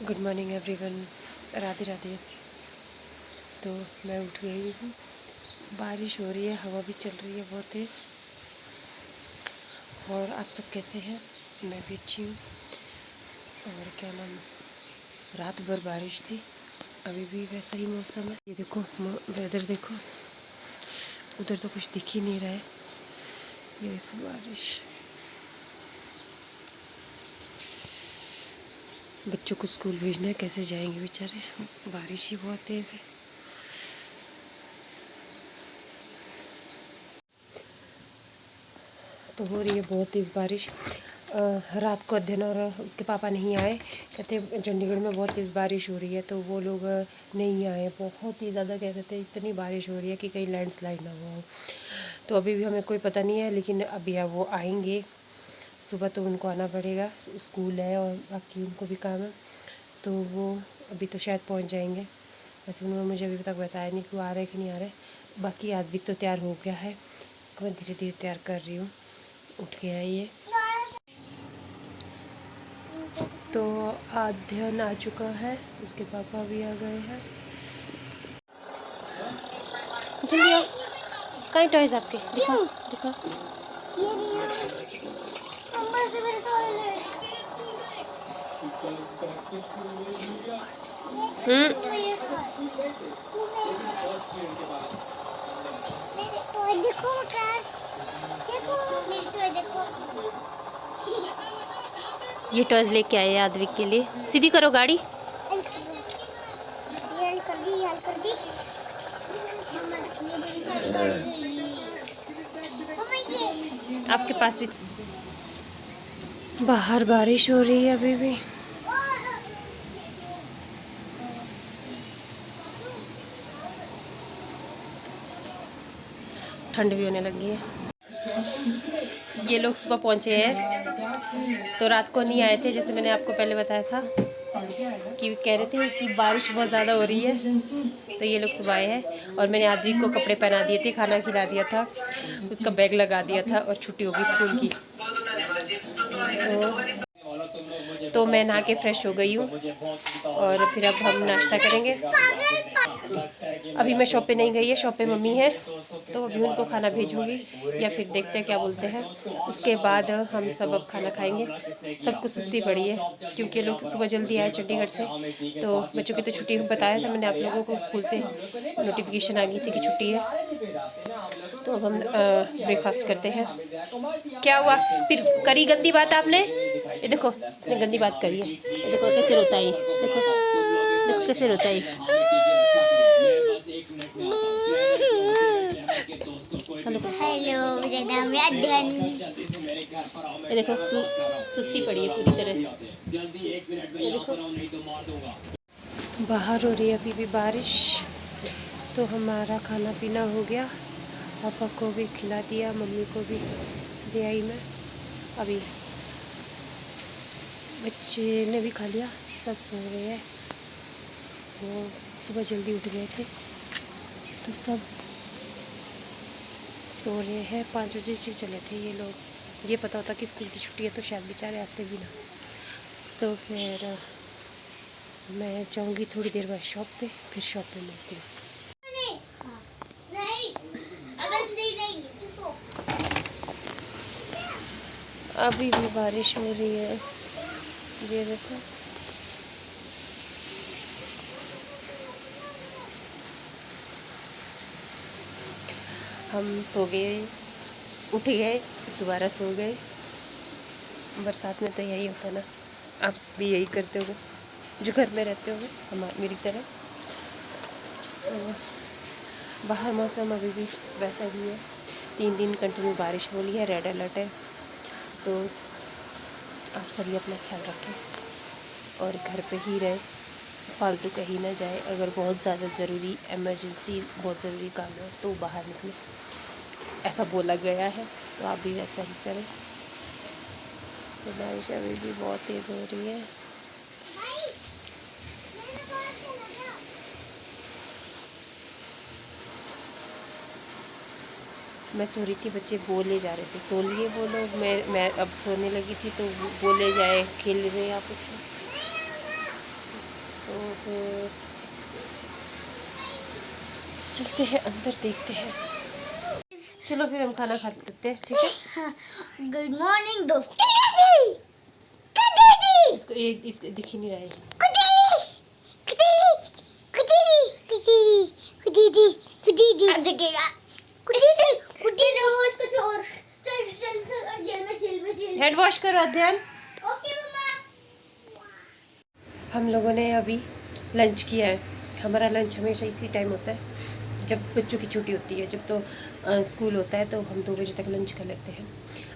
Good morning everyone, Radhe Radhe. तो मैं उठ गई हूँ, बारिश हो रही है, हवा भी चल रही है बहुत तेज़। और आप सब कैसे हैं? मैं भी अच्छी हूँ। और क्या नाम, रात भर बारिश थी, अभी भी वैसा ही मौसम है। ये देखो वेदर देखो, उधर तो कुछ दिख ही नहीं रहा है। ये देखो बारिश, बच्चों को स्कूल भेजना है, कैसे जाएंगे बेचारे, बारिश ही बहुत तेज़ है। तो हो रही है बहुत तेज़ बारिश। रात को अध्ययन और उसके पापा नहीं आए, कहते चंडीगढ़ में बहुत तेज़ बारिश हो रही है, तो वो लोग नहीं आए। बहुत ही ज़्यादा कहते थे इतनी बारिश हो रही है कि कहीं लैंडस्लाइड ना हुआ हो। तो अभी भी हमें कोई पता नहीं है, लेकिन अभी वो आएंगे। सुबह तो उनको आना पड़ेगा, स्कूल है और बाकी उनको भी काम है, तो वो अभी तो शायद पहुंच जाएंगे। वैसे उन्होंने मुझे अभी तक बताया नहीं कि वो आ रहे कि नहीं आ रहे। बाकी आदविक तो तैयार हो गया है, इसको मैं धीरे धीरे तैयार कर रही हूँ। उठ के है ये। तो अध्ययन आ चुका है, उसके पापा भी आ गए हैं। जल्दी आओ, कहीं टॉयज आपके दिखाओ दिखाओ। ये टॉयज लेके आए आदविक के लिए। सीधी करो गाड़ी। आपके पास भी बाहर बारिश हो रही है अभी भी। ठंड भी होने लगी है। ये लोग सुबह पहुंचे हैं, तो रात को नहीं आए थे, जैसे मैंने आपको पहले बताया था कि कह रहे थे कि बारिश बहुत ज़्यादा हो रही है। तो ये लोग सुबह आए हैं और मैंने आदविक को कपड़े पहना दिए थे, खाना खिला दिया था, उसका बैग लगा दिया था और छुट्टी होगी स्कूल की। तो मैं नहा के फ्रेश हो गई हूँ और फिर अब हम नाश्ता करेंगे। अभी मैं शॉप पे नहीं गई है, शॉप पे मम्मी है, तो अभी उनको खाना भेजूंगी या फिर देखते हैं क्या बोलते हैं। उसके बाद हम सब अब खाना खाएंगे। सबको सुस्ती पड़ी है क्योंकि लोग सुबह जल्दी आए चंडीगढ़ से, तो बच्चों की तो छुट्टी बताया था मैंने आप लोगों को, स्कूल से नोटिफिकेशन आ गई थी कि छुट्टी है। तो अब हम ब्रेकफास्ट करते हैं। क्या हुआ फिर, करी गंदी बात आपने? ये देखो इसने गंदी बात करी है, ये देखो कैसे रोता है, देखो देखो कैसे रोता है। हेलो, मेरा नाम है अध्ययन। ये देखो सुस्ती पड़ी है पूरी तरह। ये देखो बाहर हो रही है अभी भी बारिश। तो हमारा खाना पीना हो गया, पापा को भी खिला दिया, मम्मी को भी दे आई मैं। अभी बच्चे ने भी खा लिया, सब सो रहे हैं। वो सुबह जल्दी उठ गए थे, तो सब सो रहे हैं। 5 बजे से चले थे ये लोग। ये पता होता कि स्कूल की छुट्टी है तो शायद बेचारे आते भी ना। तो फिर मैं जाऊंगी थोड़ी देर बाद शॉप पे, फिर शॉप पे मिलती हूँ। अभी भी बारिश हो रही है, ये देखो। हम सो गए, उठ गए, दोबारा सो गए। बरसात में तो यही होता है ना, आप सब भी यही करते हो जो घर में रहते हो मेरी तरह। बाहर मौसम अभी भी वैसा ही है, 3 दिन कंटिन्यू बारिश हो रही है, रेड अलर्ट है। तो आप सभी अपना ख्याल रखें और घर पे ही रहें, फालतू कहीं ना जाए। अगर बहुत ज़्यादा ज़रूरी इमरजेंसी बहुत ज़रूरी काम है तो बाहर निकलें, ऐसा बोला गया है, तो आप भी वैसा ही करें। तो बारिश अभी भी बहुत तेज़ हो रही है। मैं सो रही थी, बच्चे बोले जा रहे थे सो लिए वो लोग, मैं अब सोने लगी थी तो बोले जाए, खेल रहे आपस में। तो चलते हैं अंदर, देखते हैं। चलो फिर हम खाना खा लेते हैं, ठीक है। गुड मॉर्निंग दोस्तों। इसको दिख ही नहीं रहा है। हैंड वॉश करो अध्ययन। हम लोगों ने अभी लंच किया है। हमारा लंच हमेशा इसी टाइम होता है जब बच्चों की छुट्टी होती है। जब तो स्कूल होता है तो हम 2 बजे तक लंच कर लेते हैं।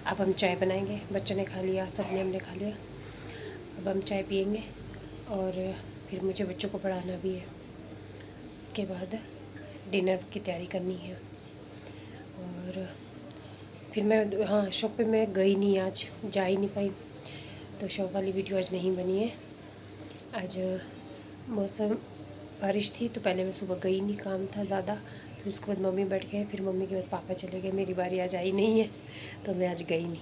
अब हम चाय बनाएंगे, बच्चों ने खा लिया, सबने हमने खा लिया। अब हम चाय पियेंगे और फिर मुझे बच्चों को पढ़ाना भी है। उसके बाद डिनर की तैयारी करनी है। और फिर मैं, हाँ, शॉप पे मैं गई नहीं, आज जा ही नहीं पाई, तो शॉप वाली वीडियो आज नहीं बनी है। आज मौसम बारिश थी तो पहले मैं सुबह गई नहीं, काम था ज़्यादा। फिर उसके बाद मम्मी बैठ गए, फिर मम्मी के बाद पापा चले गए, मेरी बारी आज आई नहीं है तो मैं आज गई नहीं।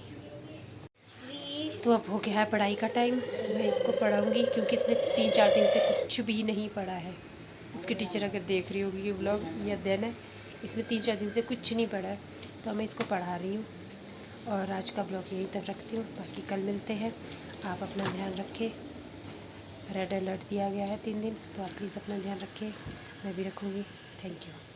तो अब हो गया है पढ़ाई का टाइम। मैं इसको पढ़ाऊँगी क्योंकि इसने 3-4 दिन से कुछ भी नहीं पढ़ा है। इसकी टीचर अगर देख रही होगी ये व्लॉग, ये अध्ययन है, इसने 3-4 दिन से कुछ नहीं पढ़ा है, तो मैं इसको पढ़ा रही हूँ। और आज का ब्लॉग यहीं तक रखती हूँ, बाकी कल मिलते हैं। आप अपना ध्यान रखें। रेड अलर्ट दिया गया है 3 दिन, तो आप प्लीज़ अपना ध्यान रखें, मैं भी रखूँगी। Thank you.